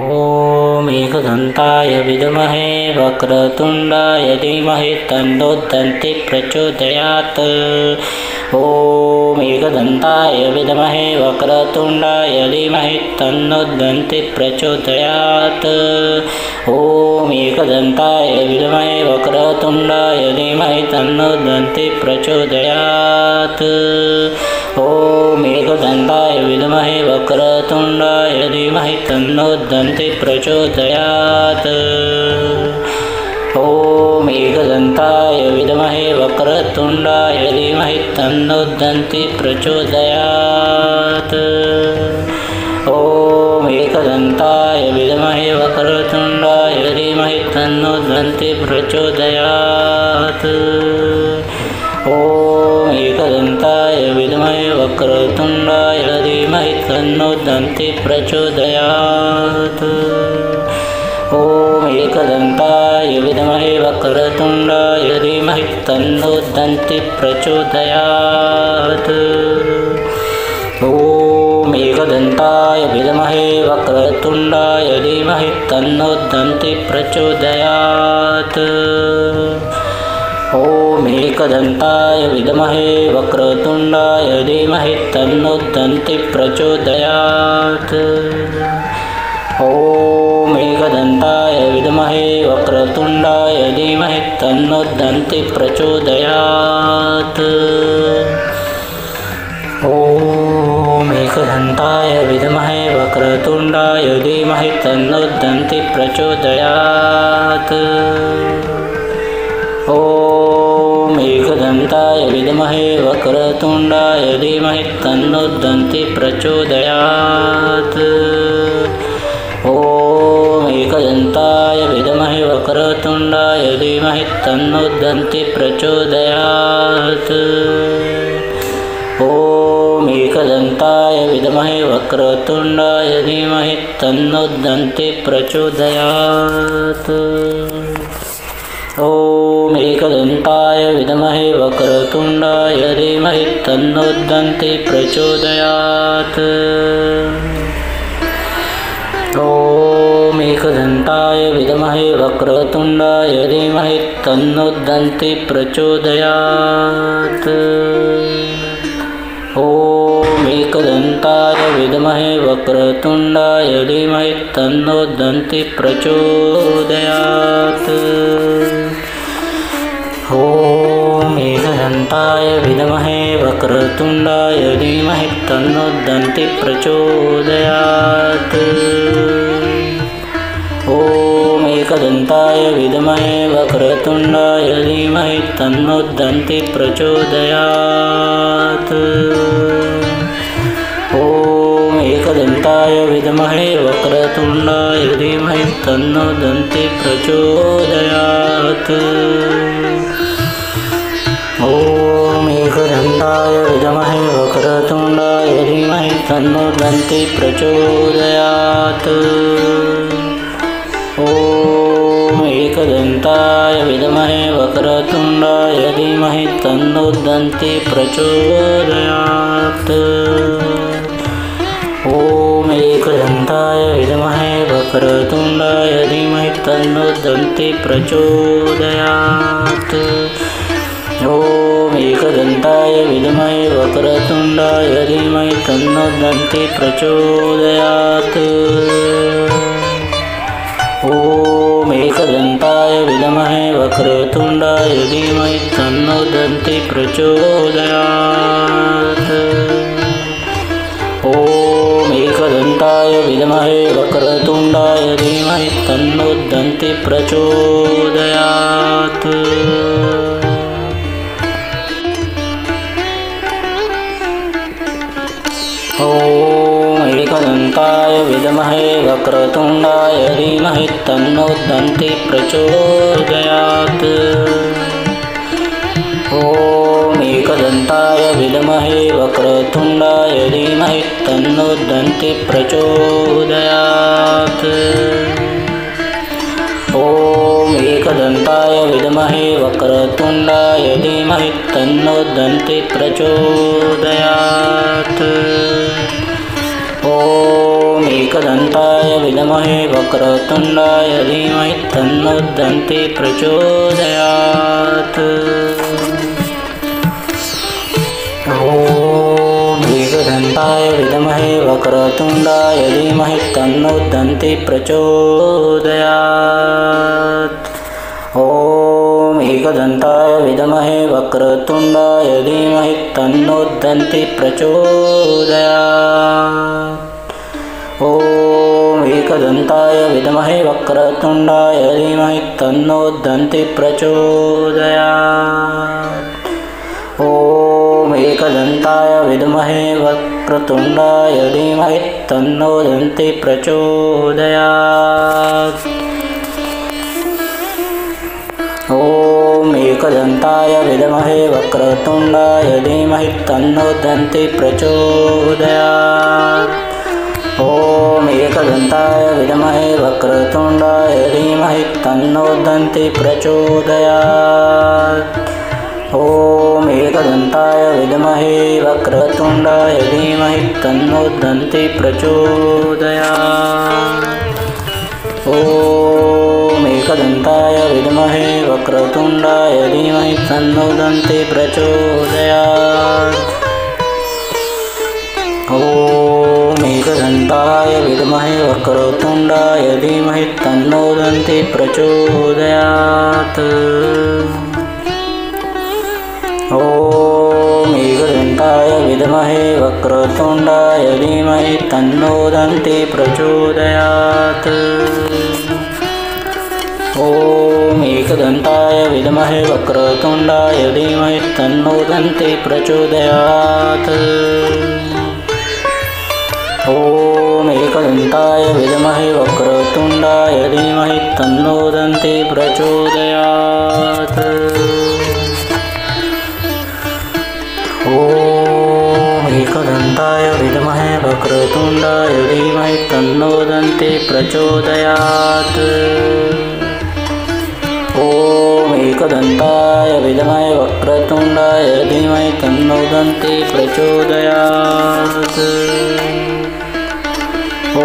ॐ एकदन्ताय विद्महे वक्रतुण्डाय धीमहि तन्नो दन्ति प्रचोदयात्। ॐ एकदन्ताय विद्महे वक्रतुण्डाय धीमहि तन्नो दन्ति प्रचोदयात्। ॐ एकदन्ताय विद्महे वक्रतुण्डाय धीमहि तन्नो दन्ति प्रचोदयात्। ॐ एकदन्ताय विद्महे वक्रतुण्डाय धीमहि तन्नो दन्ति प्रचोदयात्। ॐ एकदन्ताय विद्महे वक्रतुण्डाय धीमहि तन्नो दन्ति प्रचोदयात्। ॐ एकदन्ताय विद्महे वक्रतुण्डाय धीमहि तन्नो दन्ति प्रचोदयात्। ॐ एकदन्ताय विद्महे वक्रतुण्डाय धीमहि तन्नो दन्ति प्रचोदयात्। ॐ एकदन्ताय विद्महे वक्रतुण्डाय धीमहि तन्नो दन्ति प्रचोदयात्। ॐ एकदन्ताय विद्महे वक्रतुण्डाय धीमहि तन्नो दन्ति प्रचोदयात्। ॐ एकदन्ताय विद्महे वक्रतुण्डाय धीमहि तन्नो दन्ति प्रचोदयात्। ॐ एकदन्ताय विद्महे वक्रतुण्डाय धीमहि तन्नो दन्ति प्रचोदयात्। ॐ एकदन्ताय विद्महे वक्रतुण्डाय धीमहि तन्नो दन्ति प्रचोदयात्। ॐ एकदन्ताय विद्महे वक्रतुण्डाय धीमहि तन्नो दन्ति प्रचोदयात्। ॐ एकदन्ताय विद्महे वक्रतुण्डाय धीमहि तन्नो दन्ति प्रचोदयात्। ॐ एकदन्ताय विद्महे वक्रतुण्डाय धीमहि तन्नो दन्ति प्रचोदयात्। ॐ एकदन्ताय विद्महे वक्रतुण्डाय धीमहि तन्नो दन्ति प्रचोदयात्। ॐ एकदन्ताय विद्महे वक्रतुण्डाय धीमहि तन्नो दन्ति प्रचोदयात्। ॐ एकदन्ताय विद्महे वक्रतुण्डाय धीमहि तन्नो दन्ति प्रचोदयात्। ॐ एकदन्ताय विद्महे वक्रतुण्डाय धीमहि तन्नो दन्ति प्रचोदयात्। ॐ एकदन्ताय विद्महे वक्रतुण्डाय धीमहि तन्नो दन्ति प्रचोदयात्। ॐ एकदन्ताय विद्महे वक्रतुण्डाय धीमहि तन्नो दन्ति प्रचोदयात्। ॐ एकदन्ताय विद्महे वक्रतुण्डाय धीमहि तन्नो दन्ति प्रचोदयात्। ॐ एकदन्ताय विद्महे वक्रतुण्डाय धीमहि तन्नो दन्ति प्रचोदयात्। ॐ एकदन्ताय विद्महे वक्रतुण्डाय धीमहि तन्नो दन्ति प्रचोदयात्। ॐ एकदन्ताय विद्महे वक्रतुण्डाय धीमहि तन्नो दन्ति प्रचोदयात्। ॐ एकदन्ताय विद्महे वक्रतुण्डाय धीमहि तन्नो दन्ति प्रचोदयात्। ॐ एकदन्ताय विद्महे वक्रतुण्डाय धीमहि तन्नो दन्ति प्रचोदयात्। ॐ एकदन्ताय विद्महे वक्रतुण्डाय धीमहि तन्नो दन्ति प्रचोदयात्। ॐ एकदन्ताय विद्महे वक्रतुण्डाय धीमहि तन्नो दन्ति प्रचोदयात्। ॐ एकदन्ताय विद्महे वक्रतुण्डाय धीमहि तन्नो दन्ति प्रचोदयात्। ॐ एकदन्ताय विद्महे वक्रतुण्डाय धीमहि तन्नो दन्ति प्रचोदयात्। ॐ एकदन्ताय विद्महे वक्रतुण्डाय धीमहि तन्नो दन्ति प्रचोदयात्। ॐ एकदन्ताय विद्महे वक्रतुण्डाय धीमहि तन्नो दन्ति प्रचोदयात्। ॐ एकदन्ताय विद्महे वक्रतुण्डाय धीमहि तन्नो दन्ति प्रचोदयात्। ॐ एकदन्ताय विद्महे वक्रतुण्डाय धीमहि तन्नो दन्ति प्रचोदयात्। ॐ एकदन्ताय विद्महे वक्रतुण्डाय धीमहि तन्नो दन्ति प्रचोदयात्। ॐ एकदन्ताय विद्महे वक्रतुण्डाय धीमहि तन्नो दन्ति प्रचोदयात्। ॐ एकदन्ताय विद्महे वक्रतुण्डाय धीमहि तन्नो दन्ति प्रचोदयात्। ॐ एकदन्ताय विद्महे वक्रतुण्डाय धीमहि तन्नो दन्ति प्रचोदयात्। ॐ एकदन्ताय विद्महे वक्रतुण्डाय धीमहि तन्नो दन्ति प्रचोदयात्। ॐ एकदन्ताय विद्महे वक्रतुण्डाय धीमहि तन्नो दन्ति प्रचोदयात्। ॐ एकदन्ताय विद्महे वक्रतुण्डाय धीमहि तन्नो दन्ति प्रचोदयात्। ॐ एकदन्ताय विद्महे वक्रतुण्डाय धीमहि तन्नो दन्ति प्रचोदयात्। ॐ एकदन्ताय विद्महे वक्रतुण्डाय धीमहि तन्नो दन्ति प्रचोदयात्। ॐ एकदन्ताय विद्महे वक्रतुण्डाय धीमहि तन्नो दन्ति प्रचोदयात्। ॐ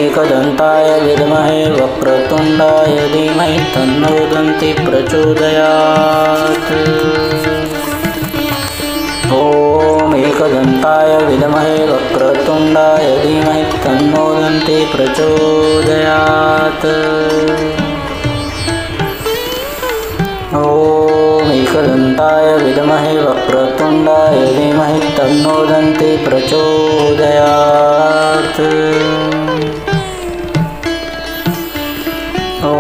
एकदन्ताय विद्महे वक्रतुण्डाय धीमहि तन्नो दन्ति प्रचोदयात्। ॐ एकदन्ताय विद्महे वक्रतुण्डाय धीमहि तन्नो दन्ति प्रचोदयात्। ॐ एकदन्ताय विद्महे वक्रतुण्डाय धीमहि तन्नो दन्ति प्रचोदयात्। ॐ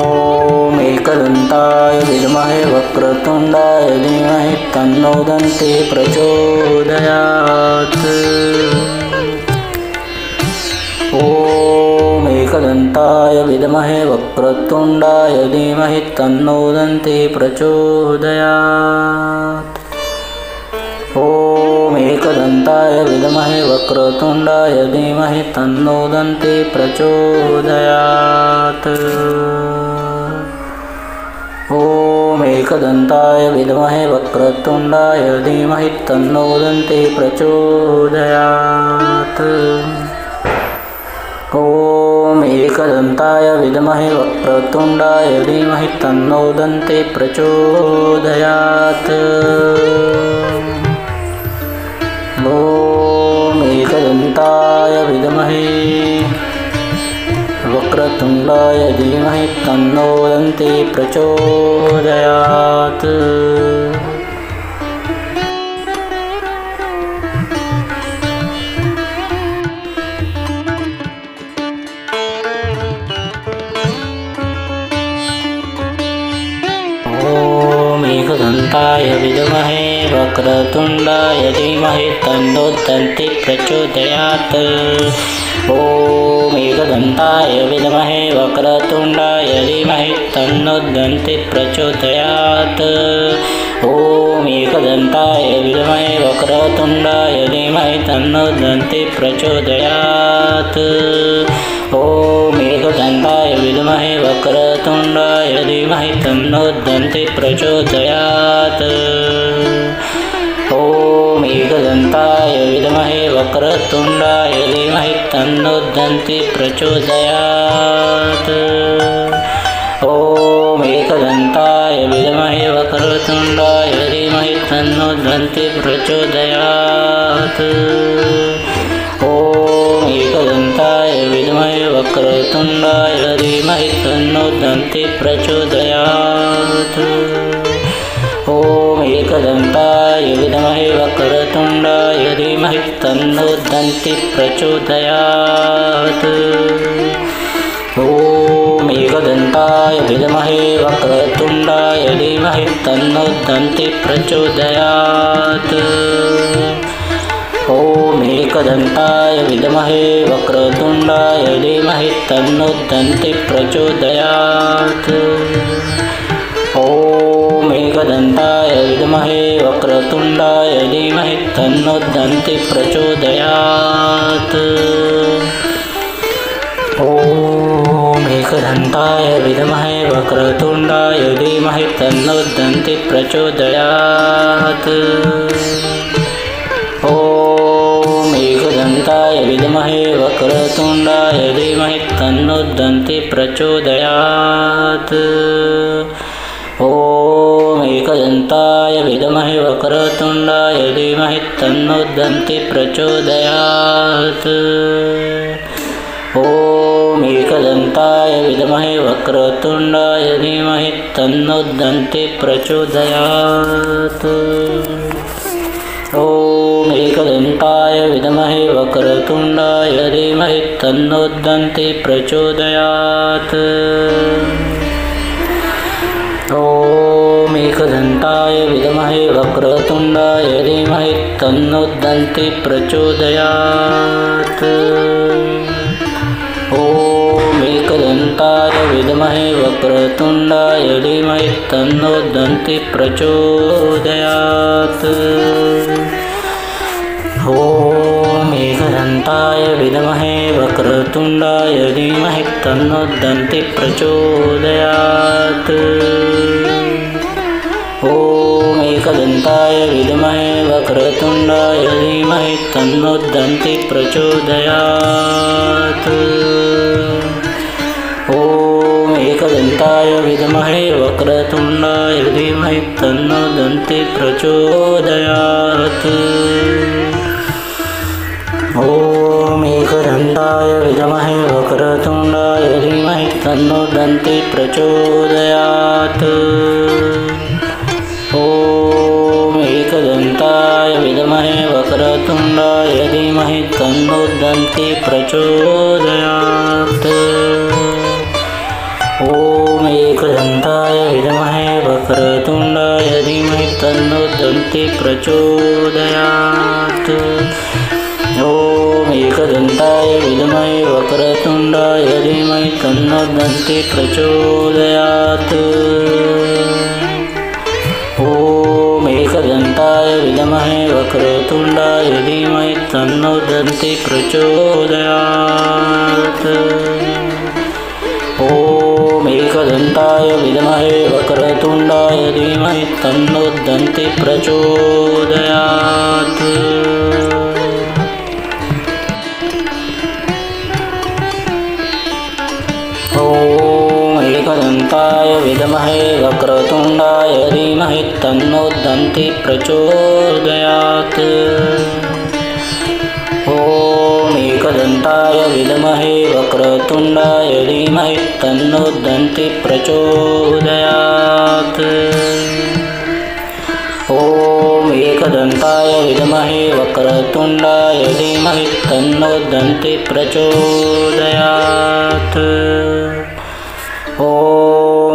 एकदन्ताय विद्महे वक्रतुण्डाय धीमहि तन्नो दन्ति प्रचोदयात्। ॐ एकदन्ताय विद्महे वक्रतुण्डाय धीमहि तन्नो दन्ति प्रचोदयात्। ॐ एकदन्ताय विद्महे वक्रतुण्डाय धीमहि तन्नो दन्ति प्रचोदयात्। ॐ एकदन्ताय विद्महे वक्रतुण्डाय धीमहि तन्नो दन्ति प्रचोदयात्। ॐ एकदन्ताय विद्महे वक्रतुण्डाय धीमहि तन्नो दन्ति प्रचोदयात्। ॐ एकदन्ताय विद्महे वक्रतुण्डाय धीमहि तन्नो दन्ति प्रचोदयात्। एकदन्ताय विद्महे वक्रतुण्डाय धीमहि तन्नो दन्ति प्रचोदयात्। ॐ एकदन्ताय विद्महे वक्रतुण्डाय धीमहि तन्नो दन्ति प्रचोदयात्। ॐ एकदन्ताय विद्महे वक्रतुण्डाय धीमहि तन्नो दन्ति प्रचोदयात्। ॐ एकदन्ताय विद्महे वक्रतुण्डाय धीमहि तन्नो दन्ति प्रचोदयात्। ॐ एकदन्ताय विद्महे वक्रतुण्डाय धीमहि तन्नो दन्ति प्रचोदयात्। ॐ एकदन्ताय विद्महे वक्रतुण्डाय धीमहि तन्नो दन्ति प्रचोदयात्। ॐ एकदन्ताय विद्महे वक्रतुण्डाय धीमहि तन्नो दन्ति प्रचोदयात्। ॐ एकदन्ताय विद्महे वक्रतुण्डाय धीमहि तन्नो दन्ति प्रचोदयात्। ॐ एकदन्ताय विद्महे वक्रतुण्डाय धीमहि तन्नो दन्ति प्रचोदयात्। ॐ एकदन्ताय विद्महे वक्रतुण्डाय धीमहि तन्नो दन्ति प्रचोदयात्। ॐ एकदन्ताय विद्महे वक्रतुण्डाय धीमहि तन्नो दन्ति प्रचोदयात्। ॐ एकदन्ताय विद्महे वक्रतुण्डाय धीमहि तन्नो दन्ति प्रचोदयात्। ॐ एकदन्ताय विद्महे वक्रतुण्डाय धीमहि तन्नो दन्ति प्रचोदयात्। ॐ एकदन्ताय विद्महे वक्रतुण्डाय धीमहि तन्नो दन्ति प्रचोदयात्। ॐ एकदन्ताय विद्महे वक्रतुण्डाय धीमहि तन्नो दन्ति प्रचोदयात्। ॐ एकदन्ताय विद्महे वक्रतुण्डाय धीमहि तन्नो दन्ति प्रचोदयात्। ॐ एकदन्ताय विद्महे वक्रतुण्डाय धीमहि तन्नो दन्ति प्रचोदयात्। ॐ एकदन्ताय विद्महे वक्रतुण्डाय धीमहि तन्नो दन्ति प्रचोदयात्। ॐ एकदन्ताय विद्महे वक्रतुण्डाय धीमहि तन्नो दन्ति प्रचोदयात्। ॐ एकदन्ताय विद्महे वक्रतुण्डाय धीमहि तन्नो दन्ति प्रचोदयात्। ॐ एकदन्ताय विद्महे वक्रतुण्डाय धीमहि तन्नो दन्ति प्रचोदयात्। ॐ एकदन्ताय विद्महे वक्रतुण्डाय धीमहि तन्नो दन्ति प्रचोदयात्। ॐ एकदन्ताय विद्महे वक्रतुण्डाय धीमहि तन्नो दन्ति प्रचोदयात्। ॐ एकदन्ताय विद्महे वक्रतुण्डाय धीमहि तन्नो दन्ति प्रचोदयात्। ॐ एकदन्ताय विद्महे वक्रतुण्डाय धीमहि तन्नो दन्ति प्रचोदयात्। ॐ एकदन्ताय विद्महे वक्रतुण्डाय धीमहि तन्नो दन्ति प्रचोदयात्। ॐ एकदन्ताय विद्महे वक्रतुण्डाय धीमहि तन्नो दन्ति प्रचोदयात्। ॐ एकदन्ताय विद्महे वक्रतुण्डाय धीमहि तन्नो दन्ति प्रचोदयात्। ॐ एकदन्ताय विद्महे वक्रतुण्डाय धीमहि तन्नो दन्ति प्रचोदयात्। ॐ एकदन्ताय विद्महे वक्रतुण्डाय धीमहि तन्नो दन्ति प्रचोदयात्। ॐ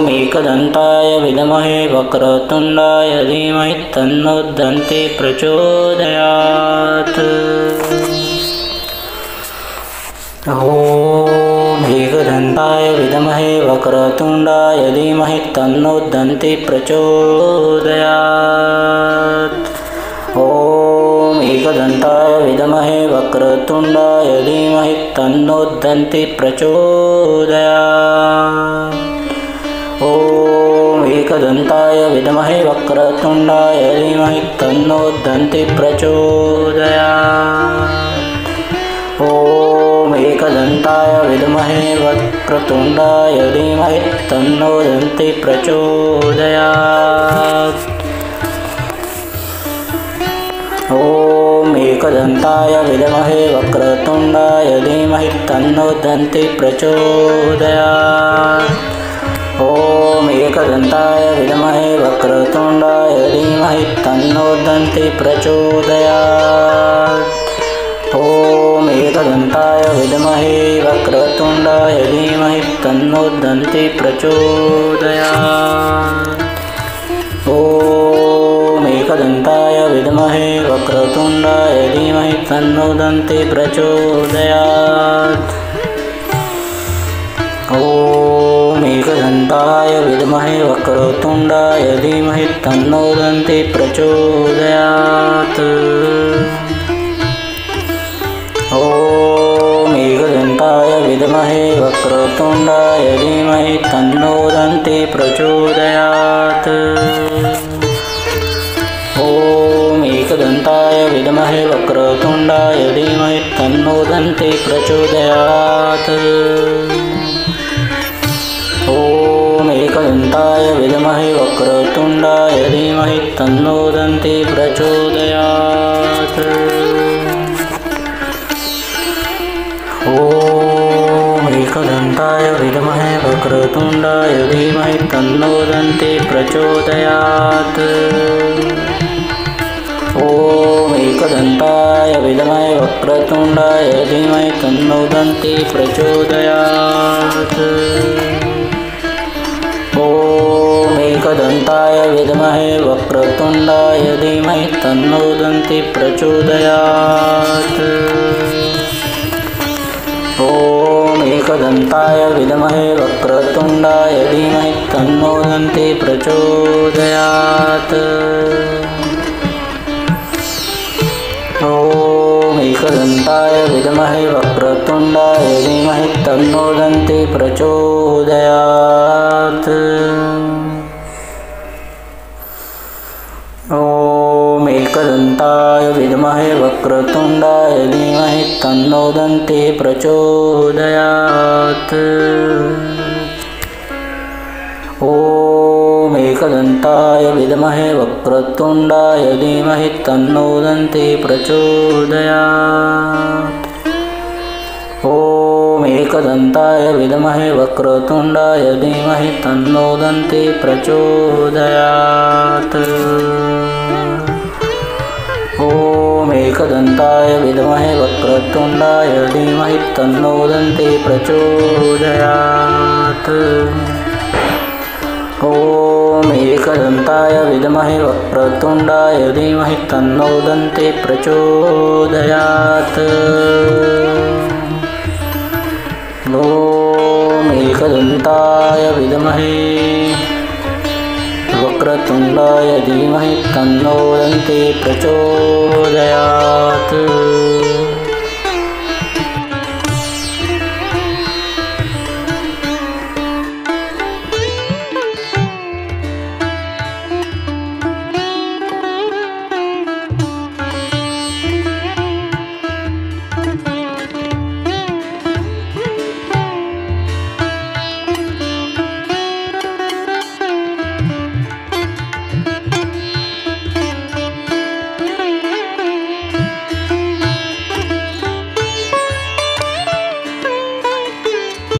एकदन्ताय विद्महे वक्रतुण्डाय धीमहि तन्नो दन्ति प्रचोदयात्। ॐ एकदन्ताय विद्महे वक्रतुण्डाय धीमहि तन्नो दन्ति प्रचोदयात्। ॐ एकदन्ताय विद्महे वक्रतुण्डाय धीमहि तन्नो दन्ति प्रचोदयात्। ॐ एकदन्ताय विद्महे वक्रतुण्डाय धीमहि तन्नो दन्ति प्रचोदयात्। ॐ एकदन्ताय विद्महे वक्रतुण्डाय धीमहि तन्नो दन्ति प्रचोदयात्। ॐ एकदन्ताय विद्महे वक्रतुण्डाय धीमहि तन्नो दन्ति प्रचोदयात्। ॐ एकदन्ताय विद्महे वक्रतुण्डाय धीमहि तन्नो दन्ति प्रचोदयात्। ॐ एकदन्ताय विद्महे वक्रतुण्डाय धीमहि तन्नो दन्ति प्रचोदयात्। ॐ एकदन्ताय विद्महे वक्रतुण्डाय धीमहि तन्नो दन्ति प्रचोदयात्। ॐ एकदन्ताय विद्महे वक्रतुण्डाय धीमहि तन्नो दन्ति प्रचोदयात्। ॐ एकदन्ताय विद्महे वक्रतुण्डाय धीमहि तन्नो दन्ति प्रचोदयात्। ॐ एकदन्ताय विद्महे वक्रतुण्डाय धीमहि तन्नो दन्ति प्रचोदयात्। ॐ एकदन्ताय विद्महे वक्रतुण्डाय धीमहि तन्नो दन्ति प्रचोदयात्। ॐ एकदन्ताय विद्महे वक्रतुण्डाय धीमहि तन्नो दन्ति प्रचोदयात्। ॐ एकदन्ताय विद्महे वक्रतुण्डाय धीमहि तन्नो दन्ति प्रचोदयात्। ॐ एकदन्ताय विद्महे वक्रतुण्डाय धीमहि तन्नो दन्ति प्रचोदयात्। ॐ एकदन्ताय विद्महे वक्रतुण्डाय धीमहि तन्नो दन्ति प्रचोदयात्। ॐ एकदन्ताय विद्महे वक्रतुण्डाय धीमहि तन्नो दन्ति प्रचोदयात्। ॐ एकदन्ताय विद्महे वक्रतुण्डाय धीमहि तन्नो दन्ति प्रचोदयात्। ॐ एकदन्ताय विद्महे वक्रतुण्डाय धीमहि तन्नो दन्ति प्रचोदयात्। ॐ एकदन्ताय विद्महे वक्रतुण्डाय धीमहि तन्नो दन्ति प्रचोदयात्। ॐ एकदन्ताय विद्महे वक्रतुण्डाय धीमहि तन्नो दन्ति प्रचोदयात्। ॐ एकदन्ताय विद्महे वक्रतुण्डाय धीमहि तन्नो दन्ति प्रचोदयात्। ॐ एकदन्ताय विद्महे वक्रतुण्डाय धीमहि तन्नो दन्ति प्रचोदयात्।